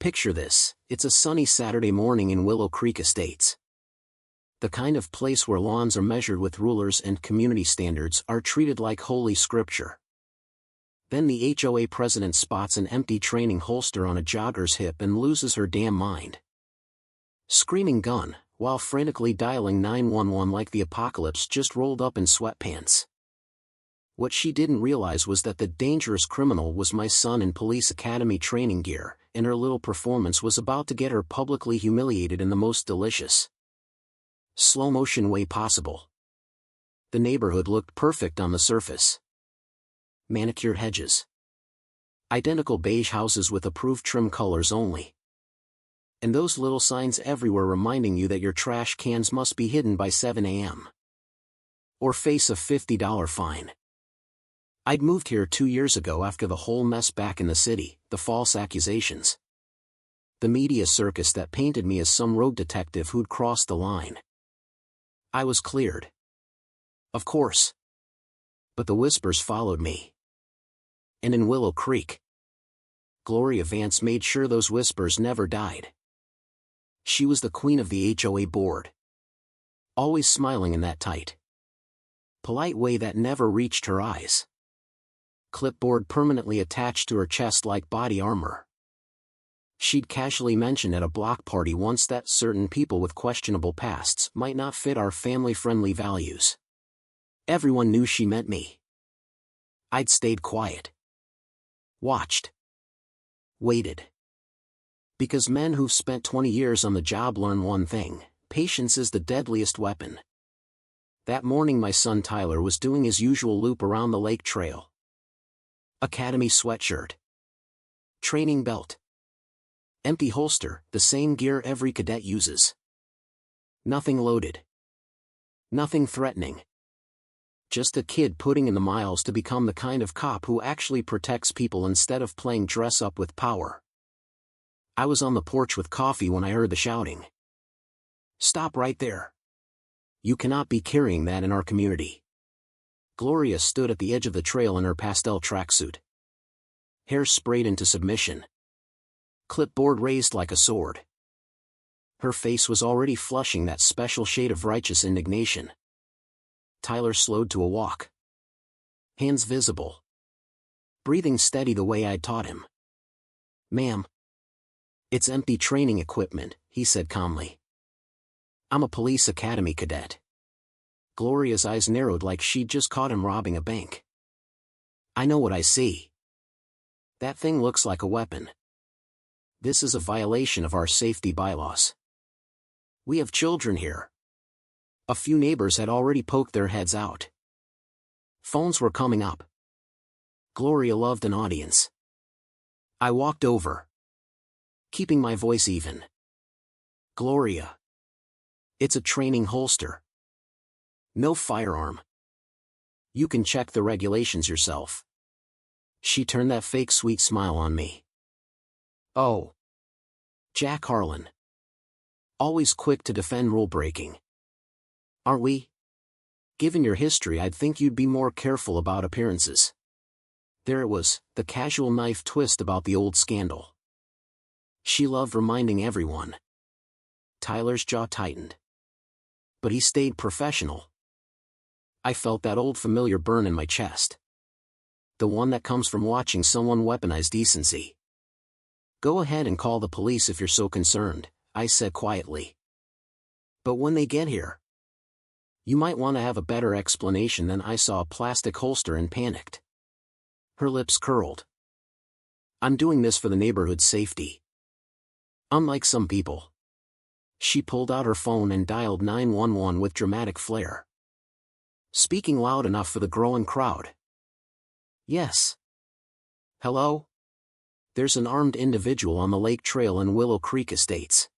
Picture this, it's a sunny Saturday morning in Willow Creek Estates. The kind of place where lawns are measured with rulers and community standards are treated like holy scripture. Then the HOA president spots an empty training holster on a jogger's hip and loses her damn mind. Screaming gun, while frantically dialing 911 like the apocalypse just rolled up in sweatpants. What she didn't realize was that the dangerous criminal was my son in police academy training gear, and her little performance was about to get her publicly humiliated in the most delicious, slow-motion way possible. The neighborhood looked perfect on the surface. Manicured hedges. Identical beige houses with approved trim colors only. And those little signs everywhere reminding you that your trash cans must be hidden by 7 a.m. or face a $50 fine. I'd moved here 2 years ago after the whole mess back in the city, the false accusations. The media circus that painted me as some rogue detective who'd crossed the line. I was cleared. Of course. But the whispers followed me. And in Willow Creek, Gloria Vance made sure those whispers never died. She was the queen of the HOA board. Always smiling in that tight, polite way that never reached her eyes. Clipboard permanently attached to her chest like body armor. She'd casually mentioned at a block party once that certain people with questionable pasts might not fit our family-friendly values. Everyone knew she meant me. I'd stayed quiet. Watched. Waited. Because men who've spent 20 years on the job learn one thing: patience is the deadliest weapon. That morning my son Tyler was doing his usual loop around the lake trail. Academy sweatshirt. Training belt. Empty holster, the same gear every cadet uses. Nothing loaded. Nothing threatening. Just a kid putting in the miles to become the kind of cop who actually protects people instead of playing dress up with power. I was on the porch with coffee when I heard the shouting. Stop right there. You cannot be carrying that in our community. Gloria stood at the edge of the trail in her pastel tracksuit. Hair sprayed into submission. Clipboard raised like a sword. Her face was already flushing that special shade of righteous indignation. Tyler slowed to a walk. Hands visible. Breathing steady the way I'd taught him. Ma'am. It's empty training equipment, he said calmly. I'm a police academy cadet. Gloria's eyes narrowed like she'd just caught him robbing a bank. I know what I see. That thing looks like a weapon. This is a violation of our safety bylaws. We have children here. A few neighbors had already poked their heads out. Phones were coming up. Gloria loved an audience. I walked over, keeping my voice even. Gloria. It's a training holster. No firearm. You can check the regulations yourself. She turned that fake sweet smile on me. Oh. Jack Harlan. Always quick to defend rule breaking. Aren't we? Given your history, I'd think you'd be more careful about appearances. There it was, the casual knife twist about the old scandal. She loved reminding everyone. Tyler's jaw tightened. But he stayed professional. I felt that old familiar burn in my chest. The one that comes from watching someone weaponize decency. Go ahead and call the police if you're so concerned, I said quietly. But when they get here, you might want to have a better explanation than I saw a plastic holster and panicked. Her lips curled. I'm doing this for the neighborhood's safety. Unlike some people. She pulled out her phone and dialed 911 with dramatic flair. Speaking loud enough for the growing crowd. Yes. Hello? There's an armed individual on the lake trail in Willow Creek Estates.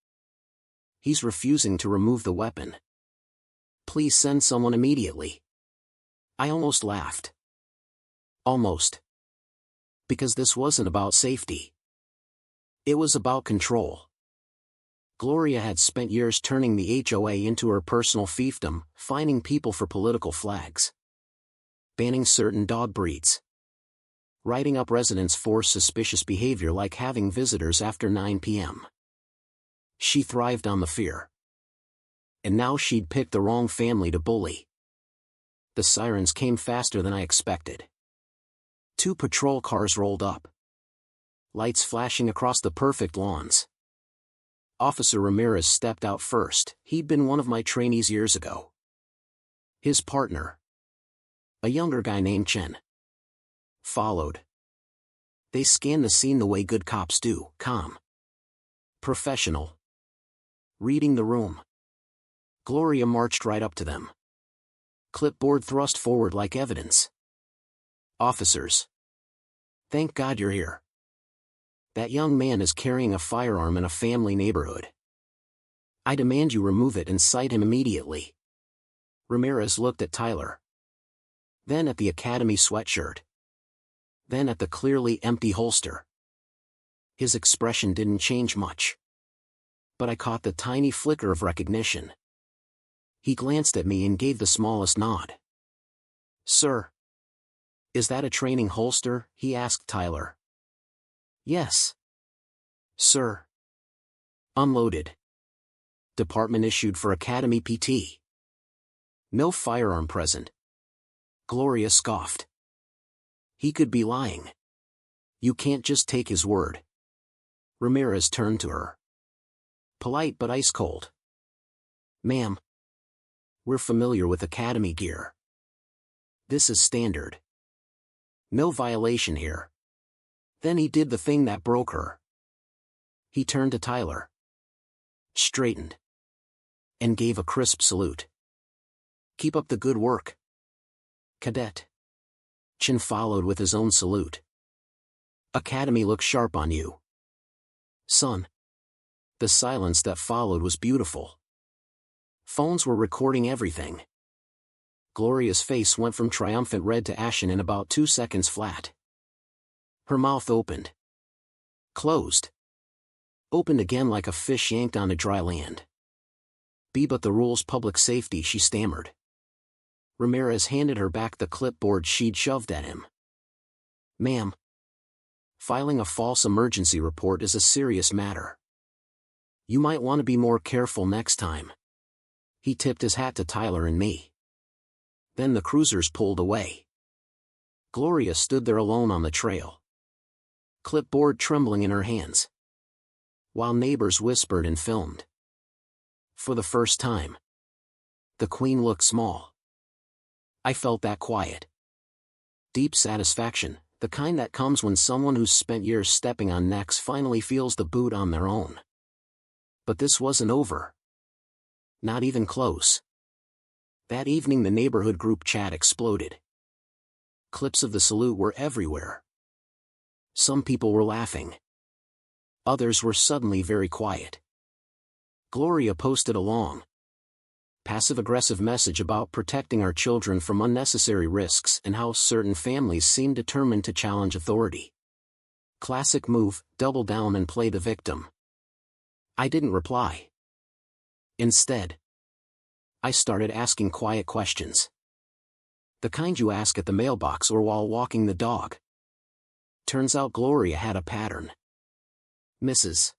He's refusing to remove the weapon. Please send someone immediately. I almost laughed. Almost. Because this wasn't about safety. It was about control. Gloria had spent years turning the HOA into her personal fiefdom, fining people for political flags. Banning certain dog breeds. writing up residents for suspicious behavior like having visitors after 9 p.m. She thrived on the fear. And now she'd picked the wrong family to bully. The sirens came faster than I expected. 2 patrol cars rolled up. Lights flashing across the perfect lawns. Officer Ramirez stepped out first. He'd been one of my trainees years ago. His partner, a younger guy named Chen, followed. They scanned the scene the way good cops do, calm, professional, reading the room. Gloria marched right up to them. Clipboard thrust forward like evidence. Officers, thank God you're here. That young man is carrying a firearm in a family neighborhood. I demand you remove it and cite him immediately. Ramirez looked at Tyler. Then at the Academy sweatshirt. Then at the clearly empty holster. His expression didn't change much. But I caught the tiny flicker of recognition. He glanced at me and gave the smallest nod. Sir. Is that a training holster? He asked Tyler. Yes. Sir. Unloaded. Department issued for Academy PT. No firearm present. Gloria scoffed. He could be lying. You can't just take his word. Ramirez turned to her. Polite but ice cold. Ma'am. We're familiar with Academy gear. This is standard. No violation here. Then he did the thing that broke her. He turned to Tyler. Straightened. And gave a crisp salute. Keep up the good work, Cadet. Chin followed with his own salute. Academy looks sharp on you, son. The silence that followed was beautiful. Phones were recording everything. Gloria's face went from triumphant red to ashen in about 2 seconds flat. Her mouth opened. Closed. Opened again like a fish yanked onto dry land. But the rules public safety, she stammered. Ramirez handed her back the clipboard she'd shoved at him. Ma'am. Filing a false emergency report is a serious matter. You might want to be more careful next time. He tipped his hat to Tyler and me. Then the cruisers pulled away. Gloria stood there alone on the trail. Clipboard trembling in her hands. While neighbors whispered and filmed. For the first time. The Queen looked small. I felt that quiet. Deep satisfaction, the kind that comes when someone who's spent years stepping on necks finally feels the boot on their own. But this wasn't over. Not even close. That evening the neighborhood group chat exploded. Clips of the salute were everywhere. Some people were laughing. Others were suddenly very quiet. Gloria posted a long, passive-aggressive message about protecting our children from unnecessary risks and how certain families seem determined to challenge authority. Classic move, double down and play the victim. I didn't reply. Instead, I started asking quiet questions. The kind you ask at the mailbox or while walking the dog. Turns out Gloria had a pattern. Mrs.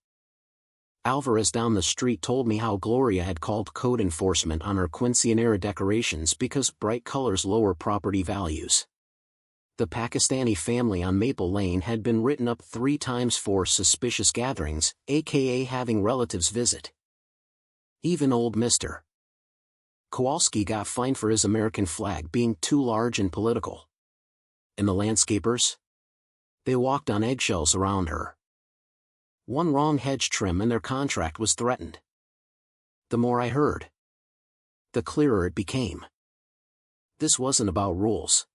Alvarez down the street told me how Gloria had called code enforcement on her quinceañera decorations because bright colors lower property values. The Pakistani family on Maple Lane had been written up 3 times for suspicious gatherings, aka having relatives visit. Even old Mr. Kowalski got fined for his American flag being too large and political. And the landscapers? They walked on eggshells around her. One wrong hedge trim and their contract was threatened. The more I heard, the clearer it became. This wasn't about rules.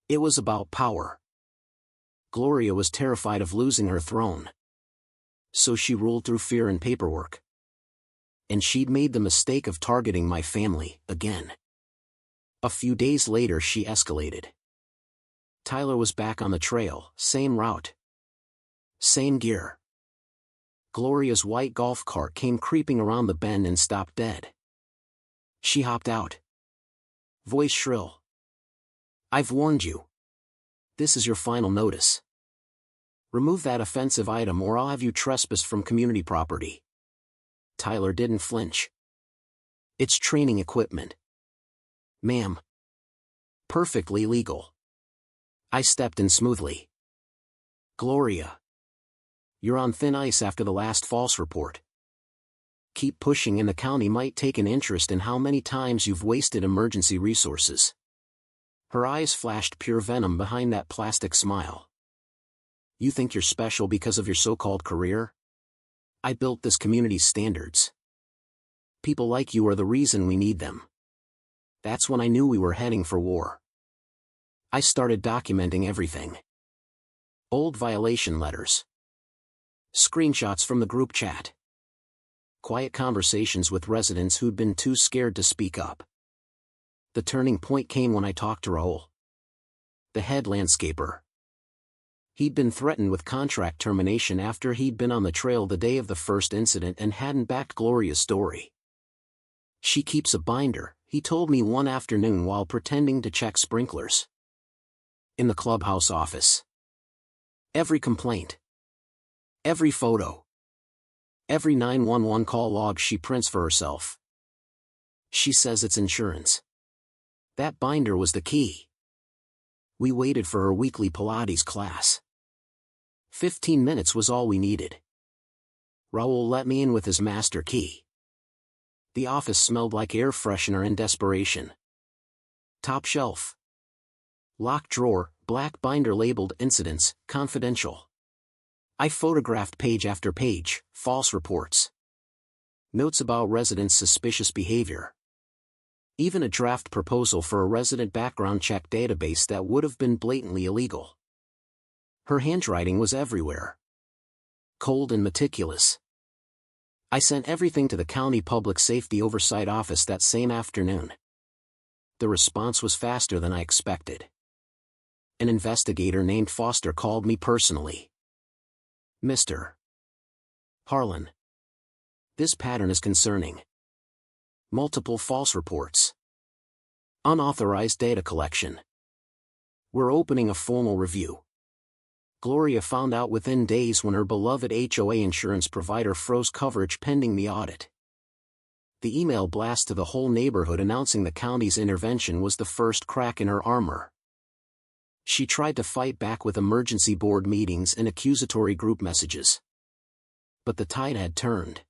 It was about power. Gloria was terrified of losing her throne. So she ruled through fear and paperwork. And she'd made the mistake of targeting my family, again. A few days later she escalated. Tyler was back on the trail, same route. Same gear. Gloria's white golf cart came creeping around the bend and stopped dead. She hopped out. Voice shrill. I've warned you. This is your final notice. Remove that offensive item or I'll have you trespassed from community property. Tyler didn't flinch. It's training equipment. Ma'am. Perfectly legal. I stepped in smoothly. Gloria. You're on thin ice after the last false report. Keep pushing and the county might take an interest in how many times you've wasted emergency resources. Her eyes flashed pure venom behind that plastic smile. You think you're special because of your so-called career? I built this community's standards. People like you are the reason we need them. That's when I knew we were heading for war. I started documenting everything. Old violation letters. Screenshots from the group chat. Quiet conversations with residents who'd been too scared to speak up. The turning point came when I talked to Raul, the head landscaper. He'd been threatened with contract termination after he'd been on the trail the day of the first incident and hadn't backed Gloria's story. She keeps a binder, he told me one afternoon while pretending to check sprinklers. In the clubhouse office. Every complaint. Every photo. Every 911 call log she prints for herself. She says it's insurance. That binder was the key. We waited for her weekly Pilates class. 15 minutes was all we needed. Raul let me in with his master key. The office smelled like air freshener in desperation. Top shelf. Locked drawer, black binder labeled Incidents, Confidential. I photographed page after page, false reports. Notes about residents' suspicious behavior. Even a draft proposal for a resident background check database that would have been blatantly illegal. Her handwriting was everywhere. Cold and meticulous. I sent everything to the County Public Safety Oversight Office that same afternoon. The response was faster than I expected. An investigator named Foster called me personally. Mr. Harlan. This pattern is concerning. Multiple false reports. Unauthorized data collection. We're opening a formal review. Gloria found out within days when her beloved HOA insurance provider froze coverage pending the audit. The email blast to the whole neighborhood announcing the county's intervention was the first crack in her armor. She tried to fight back with emergency board meetings and accusatory group messages. But the tide had turned.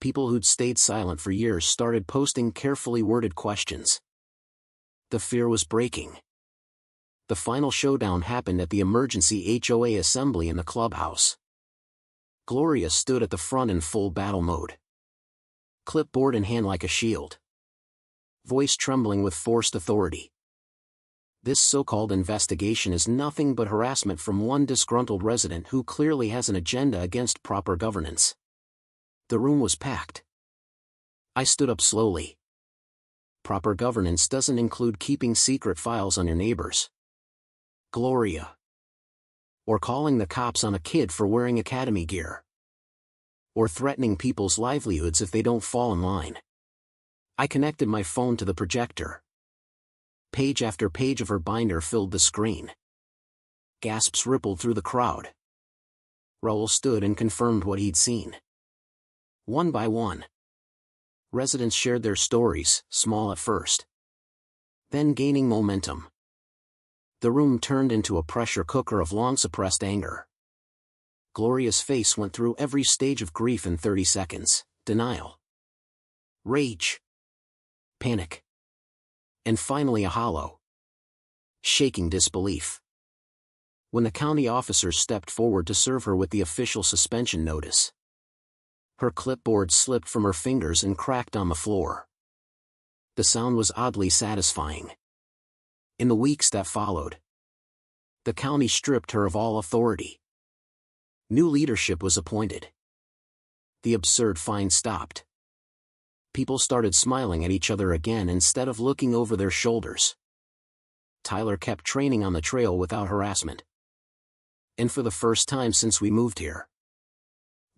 People who'd stayed silent for years started posting carefully worded questions. The fear was breaking. The final showdown happened at the emergency HOA assembly in the clubhouse. Gloria stood at the front in full battle mode. Clipboard in hand like a shield. Voice trembling with forced authority. This so-called investigation is nothing but harassment from one disgruntled resident who clearly has an agenda against proper governance. The room was packed. I stood up slowly. Proper governance doesn't include keeping secret files on your neighbors. Gloria. Or calling the cops on a kid for wearing academy gear. Or threatening people's livelihoods if they don't fall in line. I connected my phone to the projector. Page after page of her binder filled the screen. Gasps rippled through the crowd. Raul stood and confirmed what he'd seen. One by one. Residents shared their stories, small at first. Then gaining momentum. The room turned into a pressure cooker of long-suppressed anger. Gloria's face went through every stage of grief in 30 seconds. Denial. Rage. Panic. And finally a hollow, shaking disbelief. When the county officers stepped forward to serve her with the official suspension notice, her clipboard slipped from her fingers and cracked on the floor. The sound was oddly satisfying. In the weeks that followed, the county stripped her of all authority. New leadership was appointed. The absurd fine stopped. People started smiling at each other again instead of looking over their shoulders. Tyler kept training on the trail without harassment. And for the first time since we moved here,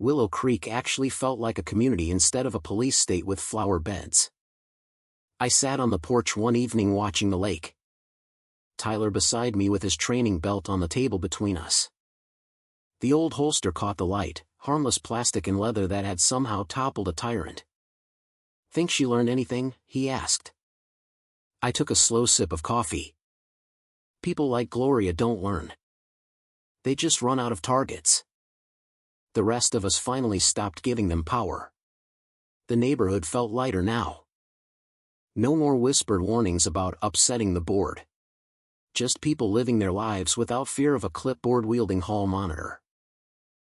Willow Creek actually felt like a community instead of a police state with flower beds. I sat on the porch one evening watching the lake. Tyler beside me with his training belt on the table between us. The old holster caught the light, harmless plastic and leather that had somehow toppled a tyrant. "Think she learned anything?" he asked. I took a slow sip of coffee. "People like Gloria don't learn. They just run out of targets." The rest of us finally stopped giving them power. The neighborhood felt lighter now. No more whispered warnings about upsetting the board. Just people living their lives without fear of a clipboard-wielding hall monitor.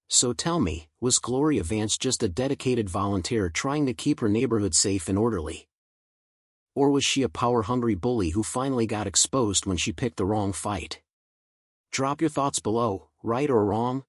So tell me, was Gloria Vance just a dedicated volunteer trying to keep her neighborhood safe and orderly? Or was she a power-hungry bully who finally got exposed when she picked the wrong fight? Drop your thoughts below, right or wrong,